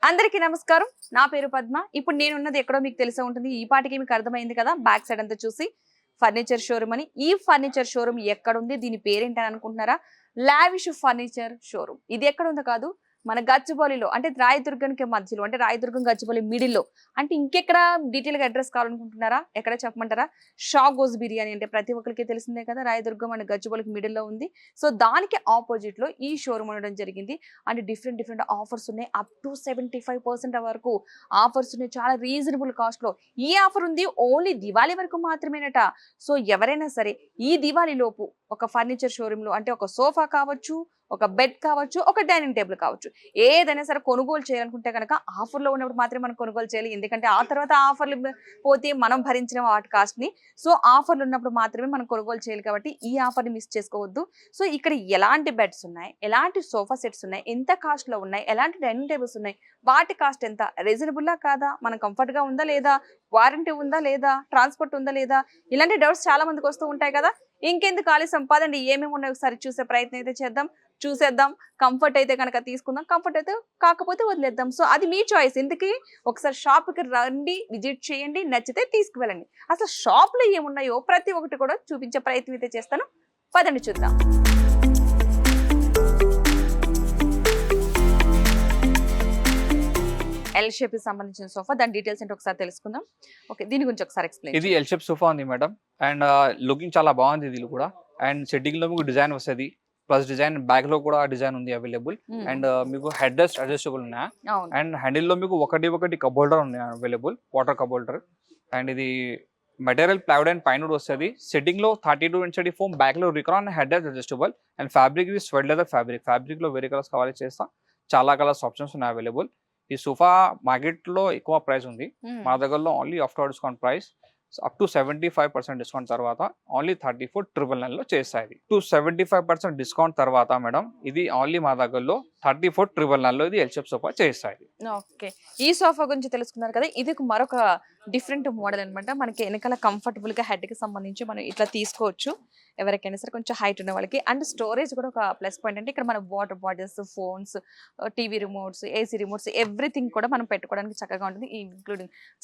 అందరికీ నమస్కారం. నా పేరు పద్మ. ఇప్పుడు నేనున్నది ఎక్కడో మీకు తెలిసే ఉంటుంది. ఈ పాటికి మీకు అర్థమైంది కదా! బ్యాక్ సైడ్ అంతా చూసి ఫర్నిచర్ షోరూమ్ అని. ఈ ఫర్నిచర్ షోరూమ్ ఎక్కడుంది? దీని పేరేంటని అనుకుంటున్నారా? Lavish furniture showroom. ఇది ఎక్కడుందో కాదు, మన గచ్చిబౌలిలో, అంటే రాయదుర్గానికి మధ్యలో, అంటే రాయదుర్గం గచ్చిబౌలి మిడిల్లో. అంటే ఇంకెక్కడ డీటెయిల్‌గా అడ్రెస్ కావాలనుకుంటున్నారా? ఎక్కడ చెప్పమంటారా? షాగోజ్ బిర్యానీ అంటే ప్రతి ఒక్కరికి తెలిసిందే కదా! రాయదుర్గం అండ్ గచ్చిబౌలికి మిడిల్‌లో ఉంది. సో, దానికి ఆపోజిట్‌లో ఈ షోరూమ్ ఉండడం జరిగింది. అండ్ డిఫరెంట్ ఆఫర్స్ ఉన్నాయి. అప్ టు 75% వరకు ఆఫర్స్ ఉన్నాయి. చాలా రీజనబుల్ కాస్ట్‌లో. ఈ ఆఫర్ ఉంది ఓన్లీ దివాళీ వరకు మాత్రమేనట. సో, ఎవరైనా సరే ఈ దివాళీ లోపు ఒక ఫర్నిచర్ షోరూమ్‌లో, అంటే ఒక సోఫా కావచ్చు, ఒక బెడ్ కావచ్చు, ఒక డైనింగ్ టేబుల్ కావచ్చు, ఏదైనా సరే కొనుగోలు చేయాలనుకుంటే కనుక ఆఫర్‌లో ఉన్నప్పుడు మాత్రమే మనం కొనుగోలు చేయాలి. ఎందుకంటే ఆ తర్వాత ఆఫర్‌లు పోతే మనం భరించిన వాటి కాస్ట్‌ని. సో, ఆఫర్‌లు ఉన్నప్పుడు మాత్రమే మనం కొనుగోలు చేయాలి కాబట్టి ఈ ఆఫర్‌ని మిస్ చేసుకోవద్దు. సో, ఇక్కడ ఎలాంటి బెడ్స్ ఉన్నాయి, ఎలాంటి సోఫా సెట్స్ ఉన్నాయి, ఎంత కాస్ట్‌లో ఉన్నాయి, ఎలాంటి డైనింగ్ టేబుల్స్ ఉన్నాయి, వాటి కాస్ట్ ఎంత, రీజనబుల్లా కాదా, మనకు కంఫర్ట్‌గా ఉందా లేదా, వారంటీ ఉందా లేదా, ట్రాన్స్‌పోర్ట్ ఉందా లేదా, ఇలాంటి డౌట్స్ చాలా మందికి వస్తూ ఉంటాయి కదా! ఇంకెందుకు ఆలస్యం, పదండి ఏమేమి ఉన్నాయో ఒకసారి చూసే ప్రయత్నం అయితే చేద్దాం. చూసేద్దాం. కంఫర్ట్ అయితే గనక తీసుకుందాం. కంఫర్ట్ అయితే కాకపోతే వదిలేద్దాం. సో, అది మీ చాయిస్. ఇంతకీ ఒకసారి షాప్‌కి రండి, విజిట్ చేయండి. నచ్చితే తీసుకువెళ్ళండి. అసలు షాప్‌లో ఏమున్నాయో ప్రతి ఒక్కటి కూడా చూపించే ప్రయత్నం అయితే చేస్తాను. పదండి చూద్దాం. ఎల్ షేప్‌కి సంబంధించిన సోఫా, దాని డీటెయిల్స్ ఏంటో ఒకసారి తెలుసుకుందాం. ఓకే. దీని గురించి ఒకసారి ఎక్స్‌ప్లెయిన్ ఇది చేయండి. ఎల్ షేప్ సోఫా ఉంది మేడం. అండ్ లుకింగ్ చాలా బాగుంది ఇది కూడా. అండ్ సెట్టింగ్‌లో మీకు డిజైన్ వస్తది. ప్లస్ డిజైన్ బ్యాక్‌లో కూడా డిజైన్ ఉంది అవైలబుల్. హ్మ్. అండ్ మీకు హెడ్ రెస్ట్ అడ్జస్టబుల్ ఉన్నాయి. అవును. అండ్ హ్యాండిల్‌లో మీకు ఒకటి కప్ హోల్డర్ ఉన్నాయి available. Water cup holder. And ఇది మెటీరియల్ ప్లైవుడ్ అండ్ పైన వస్తది. సెట్టింగ్‌లో 32 ఇంచ్ ఫోమ్, బ్యాక్‌లో Recron, head rest adjustable. And fabric ఇది స్వెడ్ లెదర్ ఫ్యాబ్రిక్. ఫ్యాబ్రిక్‌లో వేరే కలర్స్ కావాలి చేస్తా. చాలా కలర్స్ ఆప్షన్స్ ఉన్నాయి అవైలబుల్. ఈ సోఫా మార్కెట్‌లో ఎక్కువ ప్రైస్ ఉంది. హ్మ్. మా దగ్గరలో only after discount price up to 75% discount తర్వాత ఓన్లీ 34,999లో చేస్తాయి. టు 75% డిస్కౌంట్ తర్వాత మేడం ఇది ఓన్లీ మా దగ్గరలో 34,999లో ఇది ఎల్ షేప్ సోఫా చేస్తాయి. ఓకే. ఈ సోఫా గురించి తెలుసుకున్నారు కదా! ఇది మరొక డిఫరెంట్ మోడల్ అన్నమాట. మనకి ఎనకాల కంఫర్టబుల్‌గా హెడ్‌కి సంబంధించి మనం ఇట్లా తీసుకోవచ్చు. ఎవరికైనా సరే కొంచెం హైట్ ఉన్న వాళ్ళకి. అండ్ స్టోరేజ్ కూడా ఒక ప్లస్ పాయింట్. అంటే ఇక్కడ మన water bottles, phones, TV remotes, AC remotes, everything కూడా మనం పెట్టుకోవడానికి చక్కగా ఉంటుంది. ఇంక్లూడింగ్